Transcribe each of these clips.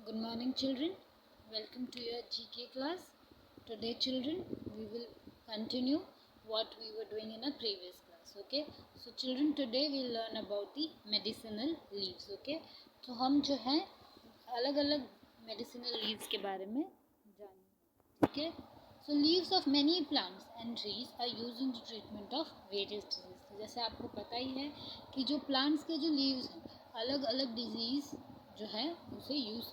Good morning, children. Welcome to your GK class. Today, children, we will continue what we were doing in a previous class. Okay. So, children, today we will learn about the medicinal leaves. Okay. तो हम जो है अलग अलग medicinal leaves के बारे में जानेंगे. ठीक है. So, leaves of many plants and trees are used in the treatment of various diseases. तो जैसे आपको पता ही है कि जो plants के जो leaves हैं अलग अलग disease जो है उसे यूज़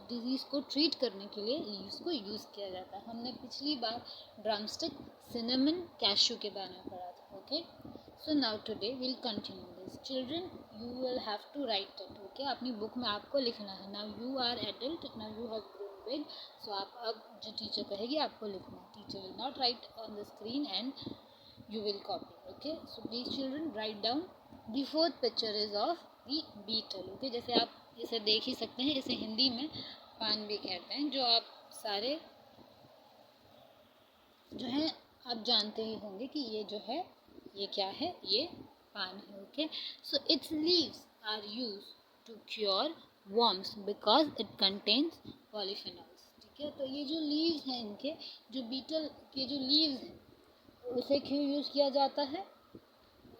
डिजीज़ को ट्रीट करने के लिए लीव्स को यूज़ किया जाता है. हमने पिछली बार ड्रमस्टिक, सिनेमन, कैशू के बारे में पढ़ा था. Okay. So now today will continue this. Children you will have to write it. Okay. अपनी बुक में आपको लिखना है. Now you are adult, now you have grown big. So आप अब जो टीचर कहेगी आपको लिखना है. Teacher will not write on the screen and you will copy. Okay, so please children write down. The fourth picture is of the beetle. Okay, जैसे आप इसे देख ही सकते हैं, इसे हिंदी में पान भी कहते हैं, जो आप सारे जो है आप जानते ही होंगे कि ये जो है ये क्या है, ये पान है. Okay. So its leaves are used to cure worms because it contains polyphenols. ठीक है. तो ये जो लीव्स हैं इनके, जो बीटल के जो लीव्स हैं उसे क्यों यूज़ किया जाता है?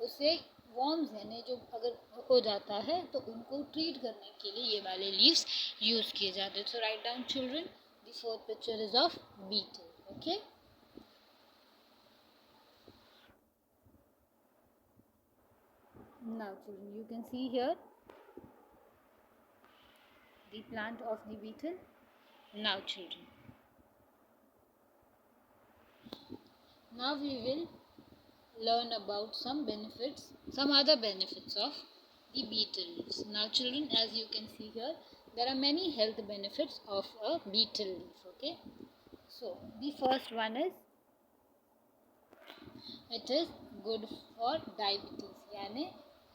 उसे वॉर्म्स यानी जो अगर हो जाता है तो उनको ट्रीट करने के लिए ये वाले लीव्स यूज़ किए जाते हैं. So write down children. The fourth picture is of beetle. Okay. Now children you can see here the plant of the beetle. Now children, now we will learn about some other benefits of the beetle leaves. Now children, as you can see here, there are many health benefits of a beetle leaf. Okay. So the first one is it is good for diabetes. यानी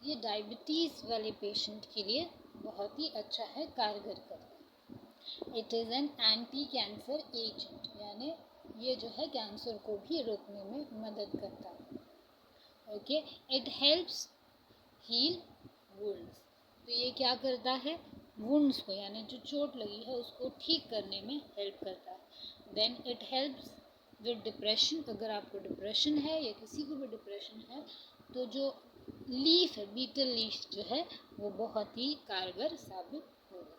ये diabetes वाले patient के लिए बहुत ही अच्छा है, कारगर करता है. It is an anti cancer agent, यानी ये जो है कैंसर को भी रोकने में मदद करता है. Okay. It helps heal wounds. तो ये क्या करता है? वुंड्स को यानी जो चोट लगी है उसको ठीक करने में हेल्प करता है. Then it helps with depression. अगर आपको डिप्रेशन है या किसी को भी डिप्रेशन है तो जो लीफ है, बीटल लीफ जो है वो बहुत ही कारगर साबित होगा.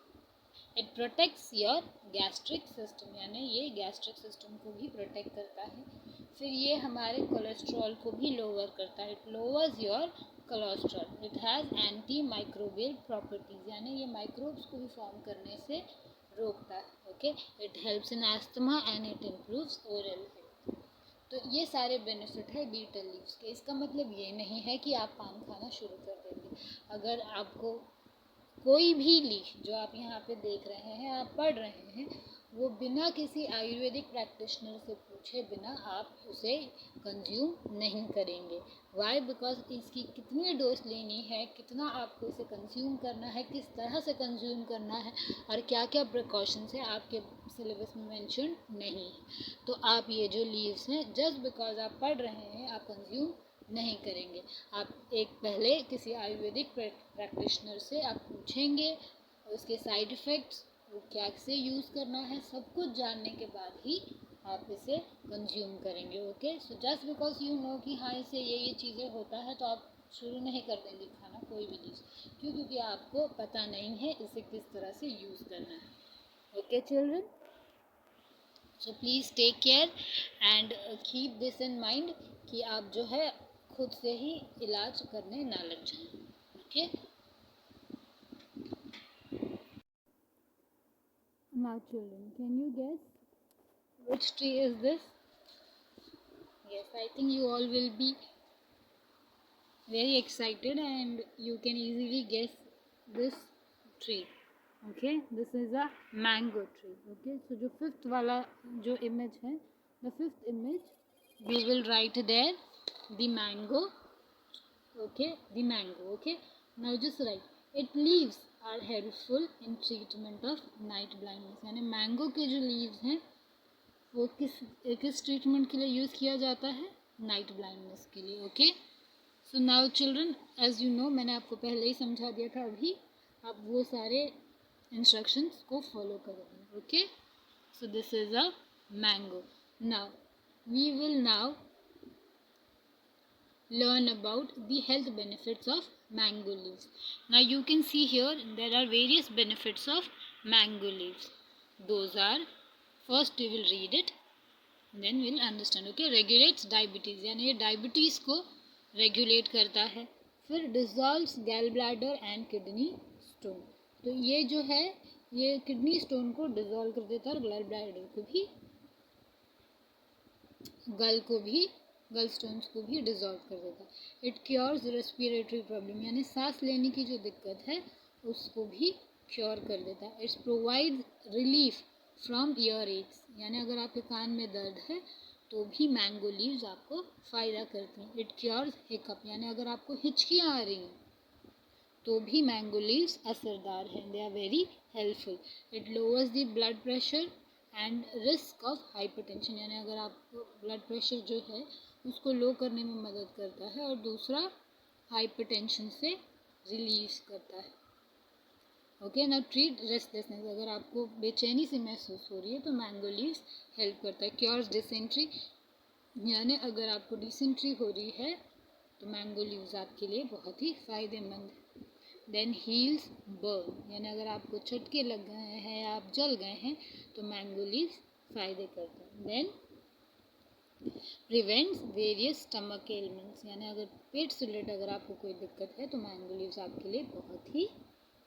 It protects your gastric system, यानी ये गैस्ट्रिक सिस्टम को भी प्रोटेक्ट करता है. फिर ये हमारे कोलेस्ट्रॉल को भी लोअर करता है. It lowers your cholesterol. It has anti microbial properties, यानी ये माइक्रोब्स को भी फॉर्म करने से रोकता है. Okay. It helps in asthma and it improves oral health. तो ये सारे बेनिफिट है बीटल लीव्स के. इसका मतलब ये नहीं है कि आप पान खाना शुरू कर देंगे. अगर आपको कोई भी लीफ जो आप यहाँ पे देख रहे हैं, आप पढ़ रहे हैं, वो बिना किसी आयुर्वेदिक प्रैक्टिशनर से पूछे बिना आप उसे कंज्यूम नहीं करेंगे. वाई? बिकॉज इसकी कितनी डोज लेनी है, कितना आपको इसे कंज्यूम करना है, किस तरह से कंज्यूम करना है और क्या क्या प्रिकॉशंस है आपके सिलेबस में मेंशन नहीं है. तो आप ये जो लीव्स हैं जस्ट बिकॉज आप पढ़ रहे हैं आप कंज्यूम नहीं करेंगे. आप एक पहले किसी आयुर्वेदिक प्रैक्टिशनर से आप पूछेंगे उसके साइड इफ़ेक्ट्स, वो क्या से यूज़ करना है, सब कुछ जानने के बाद ही आप इसे कंज्यूम करेंगे. Okay. So just because you know कि हाँ इससे ये चीज़ें होता है तो आप शुरू नहीं कर देंगे खाना कोई भी चीज़. क्यों? क्योंकि आपको पता नहीं है इसे किस तरह से यूज़ करना है. Okay children. So please take care and keep this in mind कि आप जो है खुद से ही इलाज करने ना लग जाएं. Okay. Now children, can you guess which tree is this? Yes, I think you all will be very excited and you can easily guess this tree. Okay, this is a mango tree. Okay, so जो fifth वाला जो image है, the fifth image, you will write there the mango. Okay, the mango. Okay, now just write it. Leaves are helpful in treatment of night blindness. यानी mango के जो leaves हैं वो किस ट्रीटमेंट के लिए यूज़ किया जाता है? नाइट ब्लाइंडनेस के लिए. Okay. So now children, as you know, मैंने आपको पहले ही समझा दिया था. अभी आप वो सारे इंस्ट्रक्शंस को फॉलो करेंगे. Okay, so this is a mango. Now we will now learn about the health benefits of mango leaves. Now you can see here there are various benefits of mango leaves. Those are, first we will read it, then we'll understand. Okay, regulates diabetes, यानी ये diabetes को regulate करता है. फिर dissolves गैल bladder and kidney stone. तो ये जो है ये किडनी स्टोन को डिजॉल्व कर देता है और गैल ब्लैडर को भी गल स्टोन्स को भी डिजॉल्व कर देता है. इट क्योर्स रेस्पिरेटरी प्रॉब्लम, यानी सांस लेने की जो दिक्कत है उसको भी क्योर कर देता है. It's provide relief from year x, यानी अगर आपके कान में दर्द है तो भी मैंगो लीव्स आपको फ़ायदा करती हैं. इट क्योर्स हिकअप, यानी अगर आपको हिचकियाँ आ रही हैं तो भी मैंगो लीव्स असरदार हैं. They are very helpful. It lowers the blood pressure and risk of hypertension, यानी अगर आपको ब्लड प्रेशर जो है उसको लो करने में मदद करता है और दूसरा हाइपरटेंशन से रिलीव करता है. ओके, नाउ ट्रीट रेस्टलेसनेस, अगर आपको बेचैनी से महसूस हो रही है तो मैंगो लीव्स हेल्प करता है. क्योर्स डिसेंट्री, यानी अगर आपको डिसेंट्री हो रही है तो मैंगो लीव्स आपके लिए बहुत ही फ़ायदेमंद है. देन हील्स बर्न, यानी अगर आपको चटके लग गए हैं या आप जल गए हैं तो मैंगो लीव्स फ़ायदे करते हैं. Then prevents various stomach ailments, यानी अगर पेट से रिलेटेड अगर आपको कोई दिक्कत है तो मैंगो लीव्स आपके लिए बहुत ही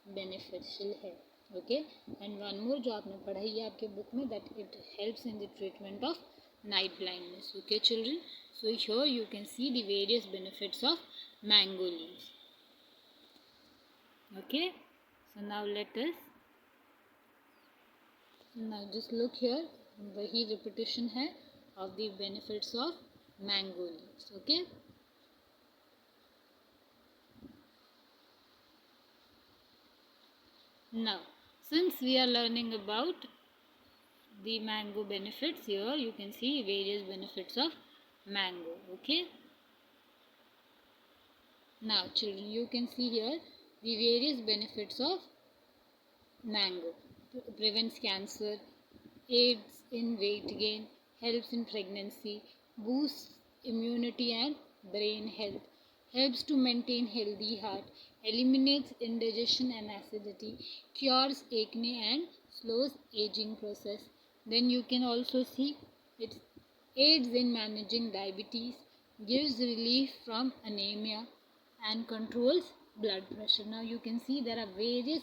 बेनिफिशियल है. ओके, एंड वन मोर जो आपने पढ़ाई है आपके बुक में, that it helps in the treatment of night blindness. Okay children, so here you can see the various benefits of mango leaves. Okay, so now now just look here, वही repetition है of the benefits of mango leaves. Okay, now since we are learning about the mango benefits, here you can see various benefits of mango. Okay, now children you can see here the various benefits of mango. Prevents cancer, aids in weight gain, helps in pregnancy, boosts immunity and brain health, helps to maintain healthy heart, eliminates indigestion and acidity, cures acne and slows aging process. Then you can also see it aids in managing diabetes, gives relief from anemia and controls blood pressure. Now you can see there are various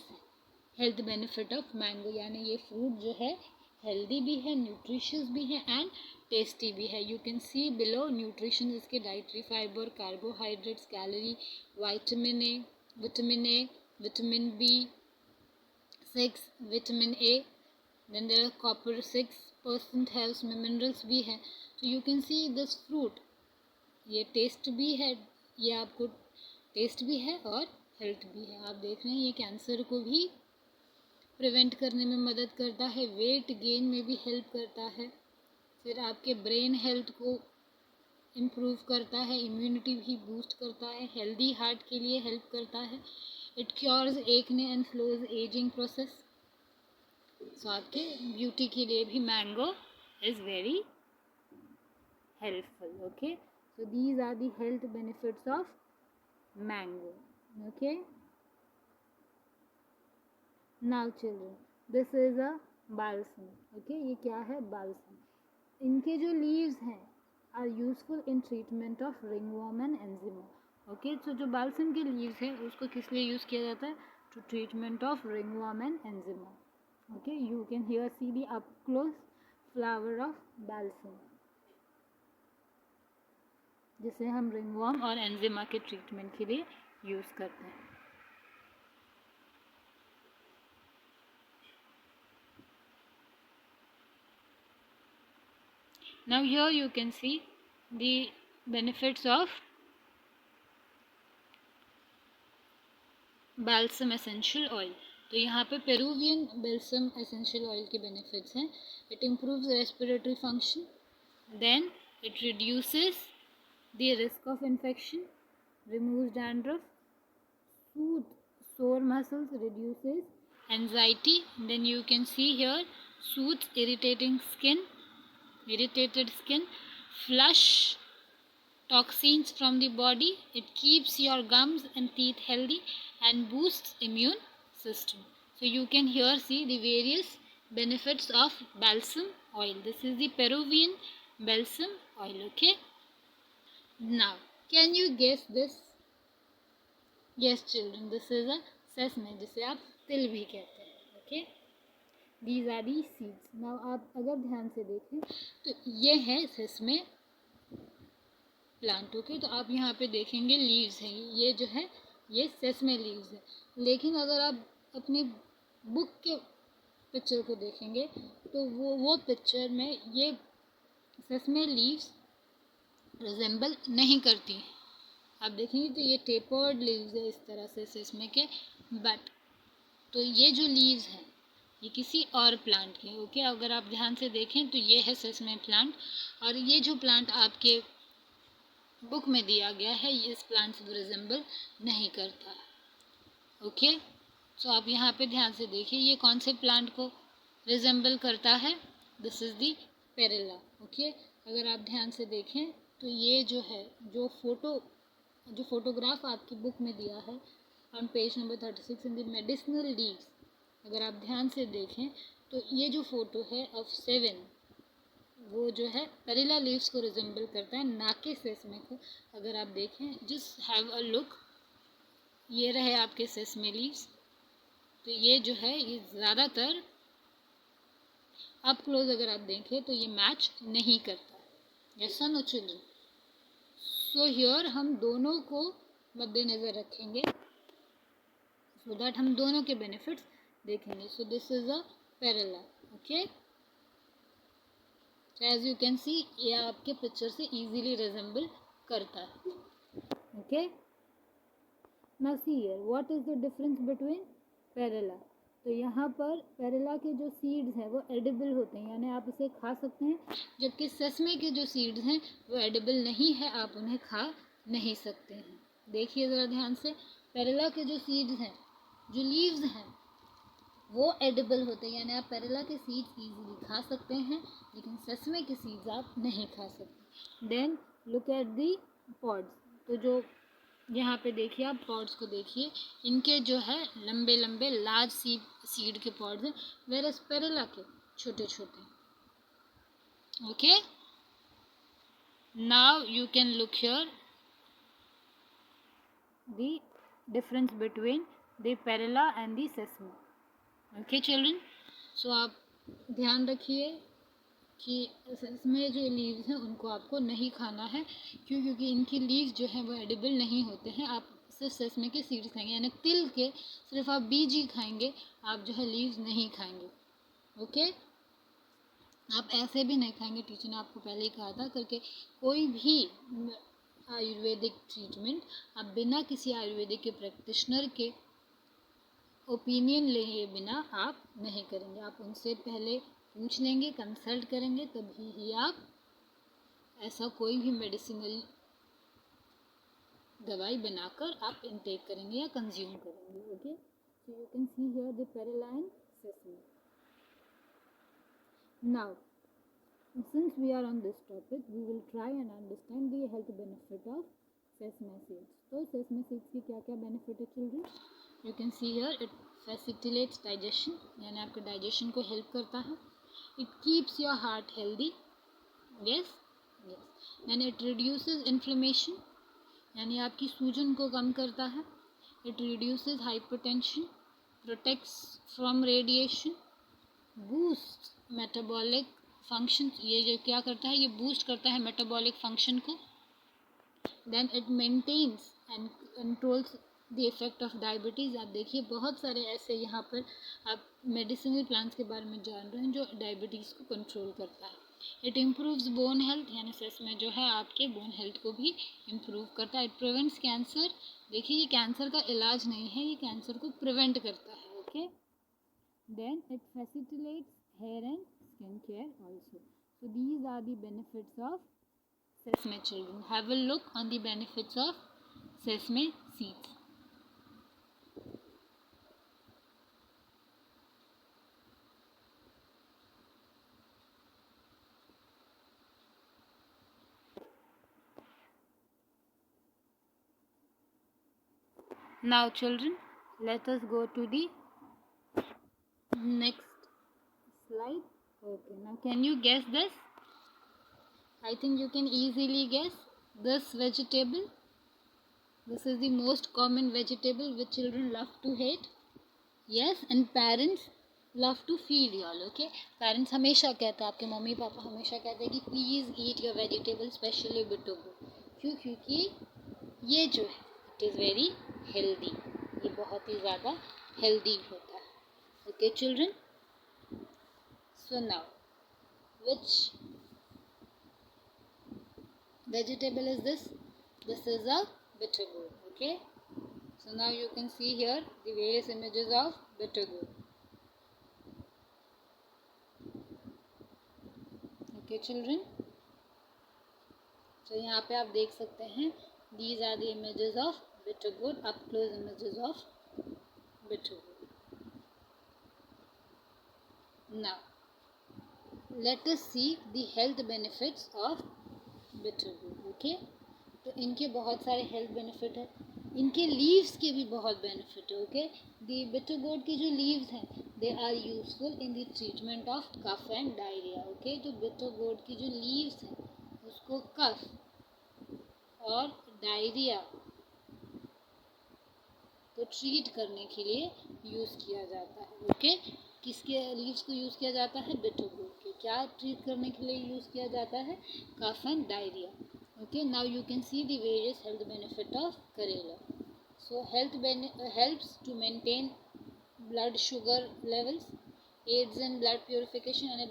health benefit of mango, यानी ये fruit जो है healthy भी है, nutritious भी है and tasty भी है. You can see below nutrition, इसके dietary fibre, carbohydrates, calorie, vitamin A, vitamin B6, vitamin A, then there copper 6% है उसमें, मिनरल्स भी है. तो you can see this fruit, ये टेस्ट भी है, ये आपको टेस्ट भी है और हेल्थ भी है. आप देख रहे हैं ये कैंसर को भी प्रिवेंट करने में मदद करता है, वेट गेन में भी हेल्प करता है, फिर आपके ब्रेन हेल्थ को इम्प्रूव करता है, इम्यूनिटी भी बूस्ट करता है, हेल्दी हार्ट के लिए हेल्प करता है. It cures acne and slows ageing process. So आपके ब्यूटी के लिए भी mango is very helpful. Okay, so these are the health benefits of mango. Okay, now children this is a balsam. Okay, ये क्या है? Balsam. इनके जो leaves हैं are useful in treatment of ringworm and eczema. Okay, तो जो balsam के leaves हैं उसको किस लिए यूज़ किया जाता है? To treatment of ringworm and eczema. Okay, you can here see the up close flower of balsam, जिसे हम रिंगवर्म और एंजिमा के ट्रीटमेंट के लिए यूज़ करते हैं. Now here you can see the benefits of balsam essential oil. तो यहाँ पे पेरूवियन balsam essential oil के benefits हैं. It improves respiratory function, then it reduces the risk of infection, removes dandruff, soothes sore muscles, reduces anxiety. Then you can see here, soothes irritated skin, flush toxins from the body. It keeps your gums and teeth healthy and boosts immune system. So you can here see the various benefits of balsam oil. This is the Peruvian balsam oil. Okay. Now, can you guess this? Yes, children, this is a sesame, जिसे आप तिल भी कहते हैं. Okay. These are the seeds. Now, आप अगर ध्यान से देखें तो ये है सेसमे प्लांट. ओके. तो आप यहाँ पे देखेंगे लीव्स हैं. ये जो है ये सेसमे लीव्स है. लेकिन अगर आप अपनी बुक के पिक्चर को देखेंगे तो वो पिक्चर में ये सेसमे लीव्स रिजेंबल नहीं करती. आप देखेंगे तो ये टेपर्ड लीव्स है इस तरह से सेसमे के. बट तो ये जो लीव्स हैं ये किसी और प्लांट के. ओके. अगर आप ध्यान से देखें तो ये है सेसमे प्लांट, और ये जो प्लांट आपके बुक में दिया गया है ये इस प्लांट से रिजेंबल नहीं करता है. ओके. सो आप यहाँ पे ध्यान से देखिए ये कौन से प्लांट को रिजेंबल करता है. This is the perilla. Okay. अगर आप ध्यान से देखें तो ये जो है जो फोटोग्राफ आपकी बुक में दिया है on page number 36 in the medicinal leaves, अगर आप ध्यान से देखें तो ये जो फोटो है ऑफ 7 वो जो है पेरेला लीव्स को रिजेंबल करता है, ना कि सेसमे को. अगर आप देखें जस्ट हैव अ लुक, ये रहे आपके सेसमे लीव्स. तो ये जो है ये ज़्यादातर अप क्लोज अगर आप देखें तो ये मैच नहीं करता. यस और नो चिल्ड्रन. सो हियर हम दोनों को मद्देनज़र रखेंगे सो दैट हम दोनों के बेनिफिट्स देखेंगे. So this is a perilla. Okay. As you can see ये आपके पिक्चर से इजीली रिजेंबल करता है. Okay. Now see here what is the difference between perilla. तो यहाँ पर पेरेला के जो सीड्स हैं वो एडिबल होते हैं, यानी आप इसे खा सकते हैं, जबकि सेसमे के जो सीड्स हैं वो एडिबल नहीं है, आप उन्हें खा नहीं सकते हैं. देखिए ज़रा ध्यान से, पेरेला के जो सीड्स हैं, जो लीव्स हैं, वो एडिबल होते हैं, यानी आप पेरेला के सीड्स इजीली खा सकते हैं, लेकिन सेसमे के सीड्स आप नहीं खा सकते. Then look at the pods. तो जो यहाँ पे देखिए आप पॉड्स को देखिए, इनके जो है लंबे लंबे लार्ज सीड के पॉड्स हैं, वेरस पेरेला के छोटे छोटे. Okay. Now you can look here the difference between the perilla and the sesame. Okay children. So आप ध्यान रखिए कि इसमें जो लीव्स हैं उनको आपको नहीं खाना है. क्यों? क्योंकि इनकी लीव्स जो है वो एडिबल नहीं होते हैं. आप सिर्फ सेसमे के सीड्स खाएंगे, यानी तिल के सिर्फ आप बीज ही खाएंगे, आप जो है लीव्स नहीं खाएंगे. ओके. आप ऐसे भी नहीं खाएंगे. टीचर ने आपको पहले ही कहा था करके कोई भी आयुर्वेदिक ट्रीटमेंट आप बिना किसी आयुर्वेदिक के प्रैक्टिशनर के ओपिनियन लिए बिना आप नहीं करेंगे. आप उनसे पहले पूछ लेंगे, कंसल्ट करेंगे, तभी ही आप ऐसा कोई भी मेडिसिनल दवाई बनाकर आप इनटेक करेंगे या कंज्यूम करेंगे. Okay. So you can see here the perilla and sesame. Now since we are on this topic, we will try and understand the health benefit of sesame seeds. तो sesame seeds की क्या क्या benefit है children? You can see here it facilitates digestion, यानी आपके digestion को help करता है. It keeps your heart healthy. Yes. Then it reduces inflammation, यानी आपकी सूजन को कम करता है. It reduces hypertension, protects from radiation, boosts metabolic function. ये जो क्या करता है, ये बूस्ट करता है मेटाबॉलिक फंक्शन को. Then it maintains and controls the effect of diabetes. आप देखिए बहुत सारे ऐसे यहाँ पर आप मेडिसिनल प्लांट्स के बारे में जान रहे हैं जो डायबिटीज़ को कंट्रोल करता है. इट इम्प्रूव्स बोन हेल्थ, यानी सेसमे जो है आपके बोन हेल्थ को भी इम्प्रूव करता है. It prevents cancer. देखिए ये कैंसर का इलाज नहीं है, ये कैंसर को प्रिवेंट करता है. Okay. Then it facilitates hair and skin care also. So these are the benefits of sesame children. Have a look on the benefits of sesame seeds. Now children, let us go to the next slide. Okay, now can you guess this? I think you can easily guess this vegetable. This is the most common vegetable which children love to hate. Yes, and parents love to feed y'all. Okay, parents हमेशा कहते हैं, आपके mummy papa हमेशा कहते हैं कि please eat your vegetable, specially bitter gourd. क्यों? क्योंकि ये जो है इट इज़ वेरी हेल्दी, ये बहुत ही ज़्यादा हेल्दी होता है. Okay children, so now which vegetable is this? This is a bitter gourd. Okay, so now you can see here the various images of bitter gourd. Okay children, so यहाँ पे आप देख सकते हैं these are the images of bitter gourd, up close images of bitter gourd. Now let us see the health benefits of bitter gourd. Okay, तो इनके बहुत सारे हेल्थ बेनिफिट है, इनके लीव्स के भी बहुत बेनिफिट है. ओके, दी बिटर गोर्ड की जो लीव्स हैं they are useful in the treatment of cough and diarrhoea. Okay, जो बिटर गोर्ड की जो लीव्स हैं उसको कफ और डायरिया को ट्रीट करने के लिए यूज़ किया जाता है. ओके, किसके लीव्स को यूज़ किया जाता है? बिटर गोर्ड के. क्या ट्रीट करने के लिए यूज़ किया जाता है? Cough and diarrhoea. Okay, now you can see the various health benefit of Karela. So helps to maintain blood sugar levels, aids in blood purification, यानी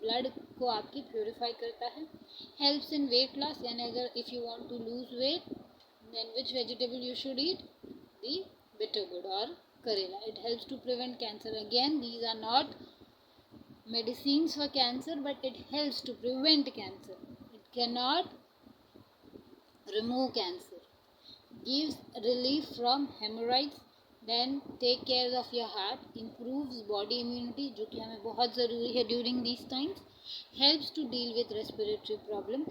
ब्लड को आपकी प्योरीफाई करता है. Helps in weight loss, यानी अगर if you want to lose weight, then which vegetable you should eat? The bitter gourd or Karela. It helps to prevent cancer. Again, these are not medicines for cancer, but it helps to prevent cancer. It cannot remove cancer, gives relief from hemorrhoids, then take care of your heart, improves body immunity जो कि हमें बहुत ज़रूरी है during these times, helps to deal with respiratory problem,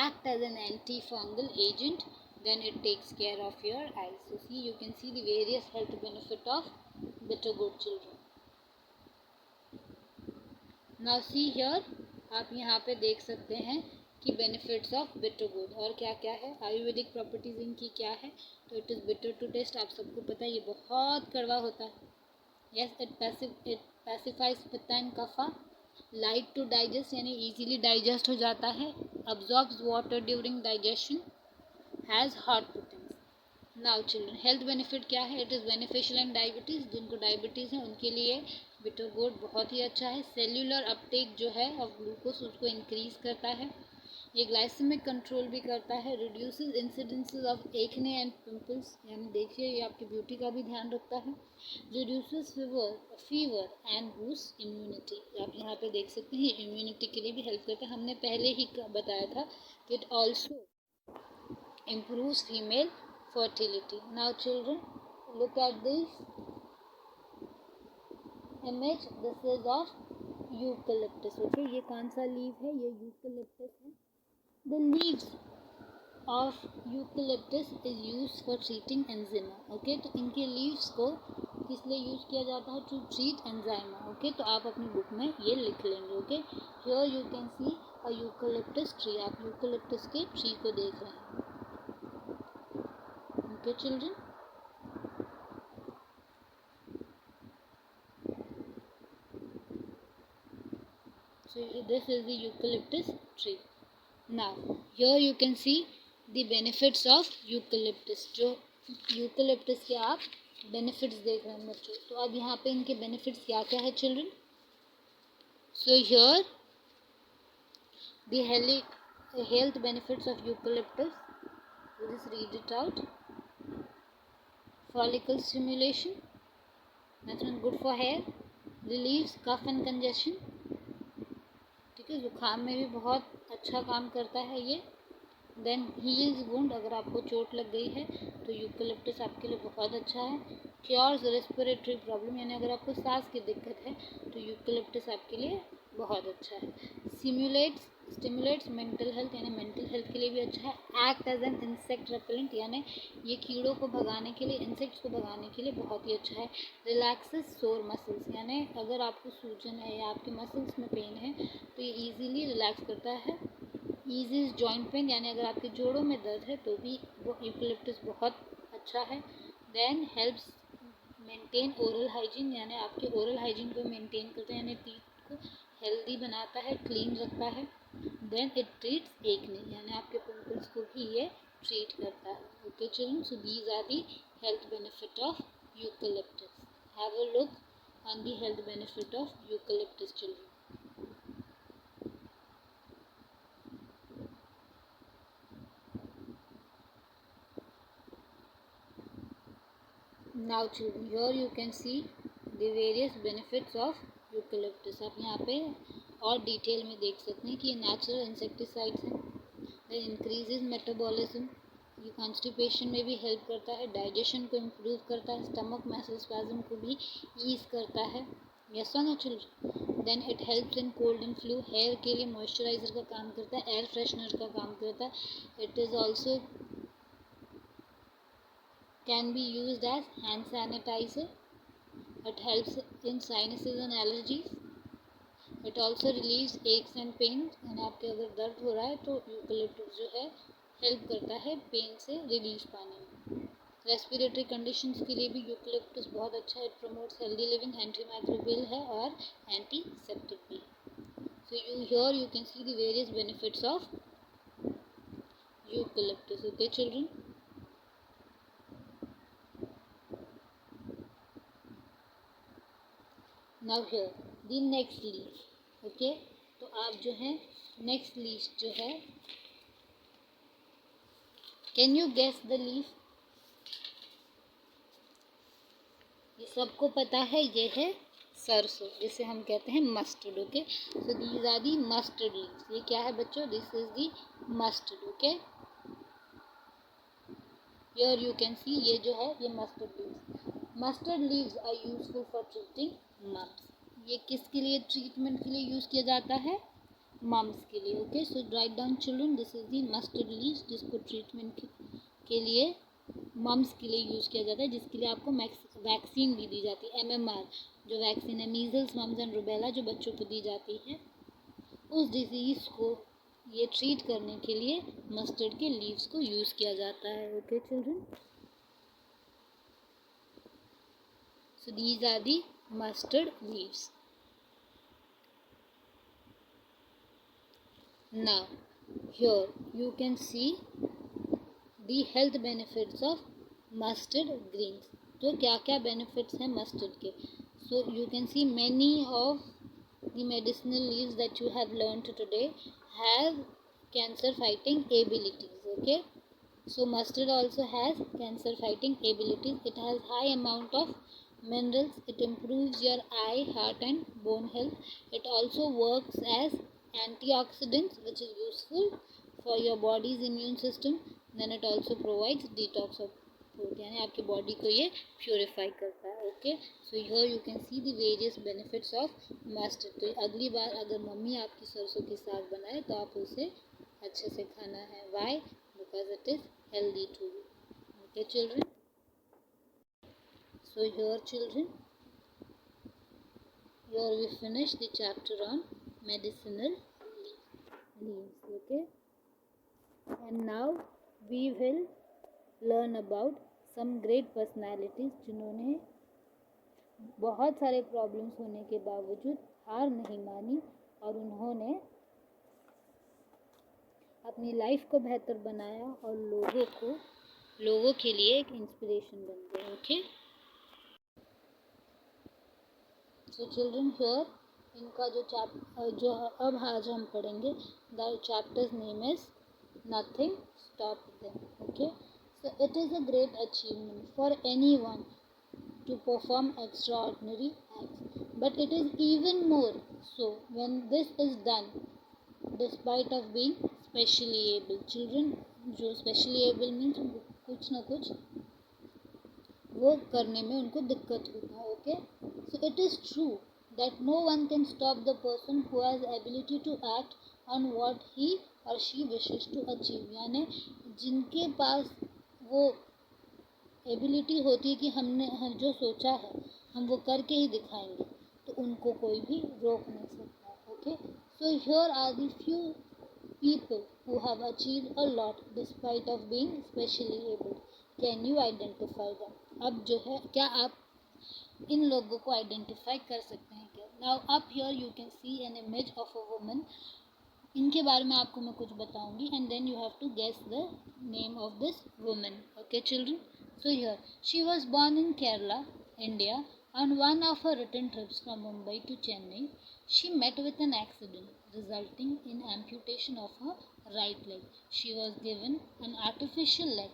act as an antifungal agent, then it takes care of your eyes. So see, you can see the various health benefit of bitter gourd children. Now see here, आप यहाँ पे देख सकते हैं कि benefits of bitter gourd और क्या क्या है, आयुर्वेदिक प्रॉपर्टीज इनकी क्या है. तो it is bitter to taste, आप सबको पता है ये बहुत कड़वा होता है. Yes, it pacifies pitta and kapha, light to digest यानी इजीली डाइजेस्ट हो जाता है, absorbs water during digestion, has hot potency. Now children, health benefit क्या है? It is beneficial in diabetes, जिनको डायबिटीज़ है उनके लिए बिटर गोर्ड बहुत ही अच्छा है. सेल्यूलर अपटेक जो है ऑफ ग्लूकोज उसको इंक्रीज़ करता है. ये ग्लाइसेमिक कंट्रोल भी करता है. Reduces incidences of acne and pimples, यानी देखिए ये आपकी ब्यूटी का भी ध्यान रखता है. Reduces fever and boost immunity, आप यहाँ पे देख सकते हैं इम्यूनिटी के लिए भी हेल्प करता है. हमने पहले ही बताया था कि it also improves female fertility. Now children, look at this image, this is of eucalyptus. Okay, ये कौन सा लीव है? ये यूकलिप्टस है. The leaves of eucalyptus is used for treating eczema. Okay, तो इनके leaves को किस लिए यूज़ किया जाता है? To treat eczema. Okay, तो आप अपनी बुक में ये लिख लेंगे. Okay, here you can see a eucalyptus tree. आप eucalyptus के ट्री को देख रहे हैं. Okay children, so this is the eucalyptus tree. Now here you can see the benefits of eucalyptus. जो eucalyptus के आप benefits देख रहे हैं बच्चों, तो अब यहाँ पे इनके benefits क्या क्या है children? So here the health benefits of eucalyptus, just read it out. Follicle stimulation, that's good for hair, relieves cough and congestion. ठीक है, जुकाम में भी बहुत अच्छा काम करता है ये. देन हील्स वुंड, अगर आपको चोट लग गई है तो यूकलिप्टस आपके लिए बहुत अच्छा है. क्योर्स रेस्पिरेटरी प्रॉब्लम, यानी अगर आपको सांस की दिक्कत है तो यूकेलिप्टस आपके लिए बहुत अच्छा है। स्टिमुलेट्स मेंटल हेल्थ, यानी मेंटल हेल्थ के लिए भी अच्छा है। Act as an insect repellent, यानी ये कीड़ों को भगाने के लिए, इंसेक्ट्स को भगाने के लिए बहुत ही अच्छा है। रिलैक्सेस सोर मसल्स, यानी अगर आपको सूजन है या आपके मसल्स में पेन है तो ये इजीली रिलैक्स करता है। ईजीज जॉइंट पेन, यानी अगर आपके जोड़ों में दर्द है तो भी वो यूकेलिप्टस बहुत अच्छा है। Then helps maintain oral hygiene, यानी आपके ओरल हाइजीन को मेंटेन करता है, यानी टीथ को हेल्दी बनाता है, क्लीन रखता है। देन इट ट्रीट्स एक्ने, यानी आपके पिंपल्स को भी ये ट्रीट करता है। Okay children, so these are the health benefit of eucalyptus. Have a look on the health benefit of eucalyptus children. Now children, here you can see the various benefits of eucalyptus. आप यहाँ पे और detail में देख सकते हैं कि ये नेचुरल इंसेक्टिसाइड्स हैं। देन इंक्रीजेज मेटाबॉलिज्म, ये कॉन्स्टिपेशन में भी हेल्प करता है, डाइजेशन को इम्प्रूव करता है, स्टमक मसल स्पैज्म को भी ईज करता है। यस और no children. Then it helps in cold and flu, hair के लिए मॉइस्चराइजर का काम करता है, एयर फ्रेशनर का काम करता है। It is also can be used as hand sanitizer. It helps in sinuses and allergies. It also relieves aches and pains, and आपके अगर दर्द हो रहा है तो यूकेलिप्टस जो है हेल्प करता है पेन से रिलीफ पाने में। रेस्पिरेटरी कंडीशंस के लिए भी यूकेलिप्टस बहुत अच्छा है। It promotes healthy living, anti microbial है और एंटीसेप्टिक भी। सो you can see the various benefits of eucalyptus. Okay children. Now here the next leaf. Okay, तो आप जो है नेक्स्ट लीफ जो है, can you guess the leaf? ये सबको पता है, ये है सरसों, जिसे हम कहते हैं mustard. Okay, so these are the mustard leaves. ये क्या है बच्चों? This is the mustard. Okay, here you can see, ये जो है ये mustard leaves. Mustard leaves are useful for treating mumps. ये किसके लिए ट्रीटमेंट के लिए यूज़ किया जाता है? मम्स के लिए। Okay, so write down children, this is the mustard leaves, जिसको ट्रीटमेंट के लिए मम्स के लिए यूज़ किया जाता है, जिसके लिए आपको वैक्सीन भी दी जाती है। MMR जो वैक्सीन है, मीजल्स मम्स एंड रुबेला, जो बच्चों को दी जाती है, उस डिजीज़ को ये ट्रीट करने के लिए मस्टर्ड के लीव्स को यूज़ किया जाता है। Okay children, so these are the mustard leaves. Now here you can see the health benefits of mustard greens. तो क्या क्या benefits हैं mustard के? So you can see many of the medicinal leaves that you have learned today have cancer fighting abilities. Okay, so mustard also has cancer fighting abilities. It has high amount of minerals. It improves your eye, heart and bone health. It also works as antioxidants, which is useful for your body's immune system. Then it also provides detox of food, यानी आपकी body को ये purify करता है। Okay, so here you can see the various benefits of mustard. तो अगली बार अगर mummy आपकी सरसों की साग बनाए तो आप उसे अच्छे से खाना है। Why? Because it is healthy to you. Okay children, so here children, here we finish the chapter on medicinal leaves. Okay, and now we will learn about some great personalities जिन्होंने बहुत सारे प्रॉब्लम्स होने के बावजूद हार नहीं मानी और उन्होंने अपनी लाइफ को बेहतर बनाया और लोगों के लिए एक इंस्पिरेशन बन गए। ओके, सो चिल्ड्रन, हियर इनका जो अब आज हम पढ़ेंगे, the chapters name is nothing stop them. Okay, so it is a great achievement for anyone to perform extraordinary acts, but it is even more so when this is done despite of being specially able. Children, जो specially able means कुछ ना कुछ वो करने में उनको दिक्कत होता है. Okay, so it is true that no one can stop the person who has ability to act on what he or she wishes to achieve. यानी जिनके पास वो एबिलिटी होती है कि हमने जो सोचा है हम वो करके ही दिखाएंगे, तो उनको कोई भी रोक नहीं सकता. Okay, so here are the few people who have achieved a lot despite of being specially able. Can you identify them? अब जो है, क्या आप इन लोगों को आइडेंटिफाई कर सकते हैं क्या? Now up here you can see an image of a woman. इनके बारे में आपको मैं कुछ बताऊंगी and then you have to guess the name of this woman. Okay children, so here she was born in Kerala, India. On one of her return trips from Mumbai to Chennai, she met with an accident resulting in amputation of her right leg. She was given an artificial leg,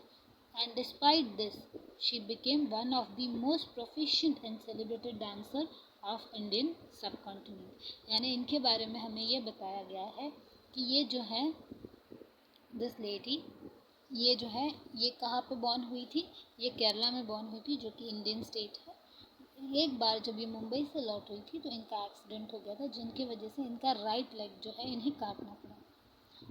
and despite this, she became one of the most proficient and celebrated dancer of Indian subcontinent. यानी इनके बारे में हमें ये बताया गया है कि ये जो है दिस लेडी, ये जो है ये कहाँ पे बॉर्न हुई थी? ये केरला में बॉर्न हुई थी, जो कि इंडियन स्टेट है. एक बार जब ये मुंबई से लौट रही थी तो इनका एक्सीडेंट हो गया था, जिनकी वजह से इनका राइट लेग जो है इन्हें काटना पड़ा.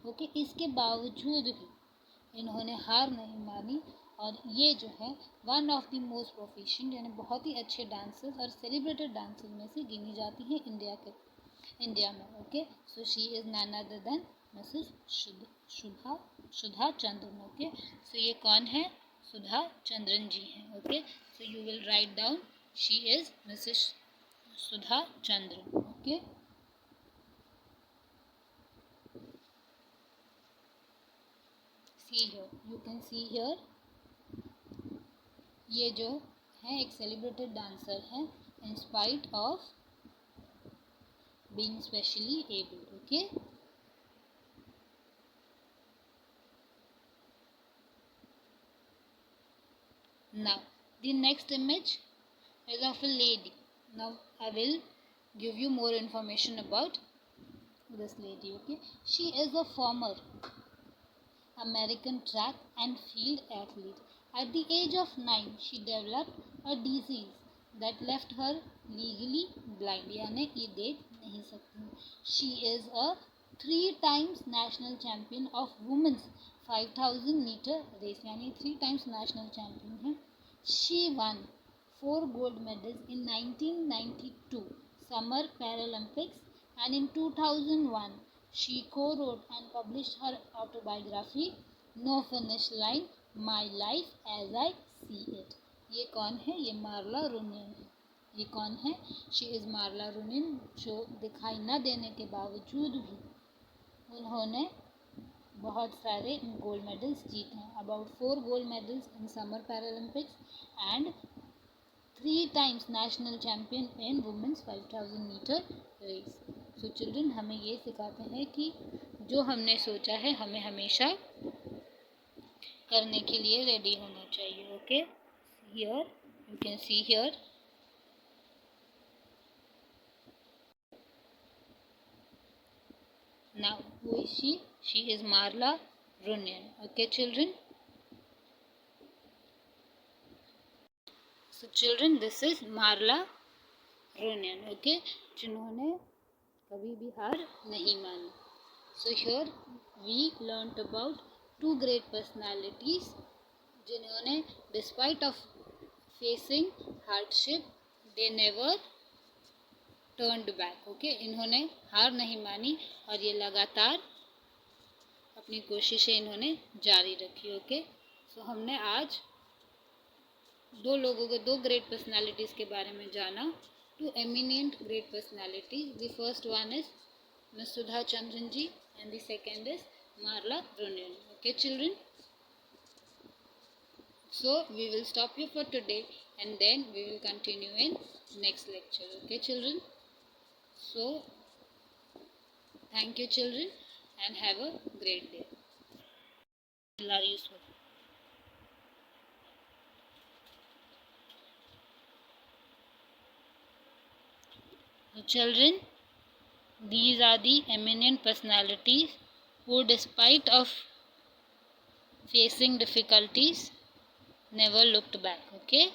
ओके, इसके बावजूद भी इन्होंने हार नहीं मानी और ये जो है one of the most proficient यानी बहुत ही अच्छे डांसर्स और सेलिब्रेटेड डांसर्स में से गिनी जाती हैं इंडिया में. Okay, so she is none other than Mrs Sudha Chandran. Okay, so ये कौन है? सुधा चंद्रन जी हैं. Okay, so you will write down she is Mrs Sudha Chandran. Okay, see here, you can see here, ये जो है एक सेलिब्रेटेड डांसर है in spite of being specially abled. Okay, now the next image is of a lady. Now I will give you more information about this lady. Okay, she is a former American track and field athlete. At the age of 9, she developed a disease that left her legally blind. यानी ये देख नहीं सकती. She is a 3 times national champion of women's 5000 meter race. यानी 3 times national champion है. She won 4 gold medals in 1992 Summer Paralympics, and in 2001 she co-wrote and published her autobiography No Finish Line, My Life as I See It. ये कौन है? ये Marla रूनिन है. ये कौन है? शी इज़ मार्ला रूनिन, जो दिखाई न देने के बावजूद भी उन्होंने बहुत सारे गोल्ड मेडल्स जीते हैं. About 4 gold medals in summer Paralympics and 3 times national champion in women's 5000 meter race. So children, हमें ये सिखाते हैं कि जो हमने सोचा है हमें हमेशा करने के लिए रेडी होना चाहिए. Okay, here you can see here now who is she is Marla Runyan. Okay children, so children, this is Marla Runyan. Okay, जिन्होंने कभी भी हार नहीं मानी. So here we learnt about 2 great personalities जिन्होंने despite of facing hardship they never turned back. Okay, इन्होंने हार नहीं मानी और ये लगातार अपनी कोशिशें इन्होंने जारी रखी. ओके, सो हमने आज 2 लोगों के 2 ग्रेट पर्सनालिटीज़ के बारे में जाना. 2 eminent great personalities. The first one is Miss Sudha Chandran ji and the second is Marla Runyan. Okay children, so we will stop here for today and then we will continue in next lecture. Okay children, so thank you children and have a great day. So children, these are the eminent personalities who despite of facing difficulties never looked back. Okay.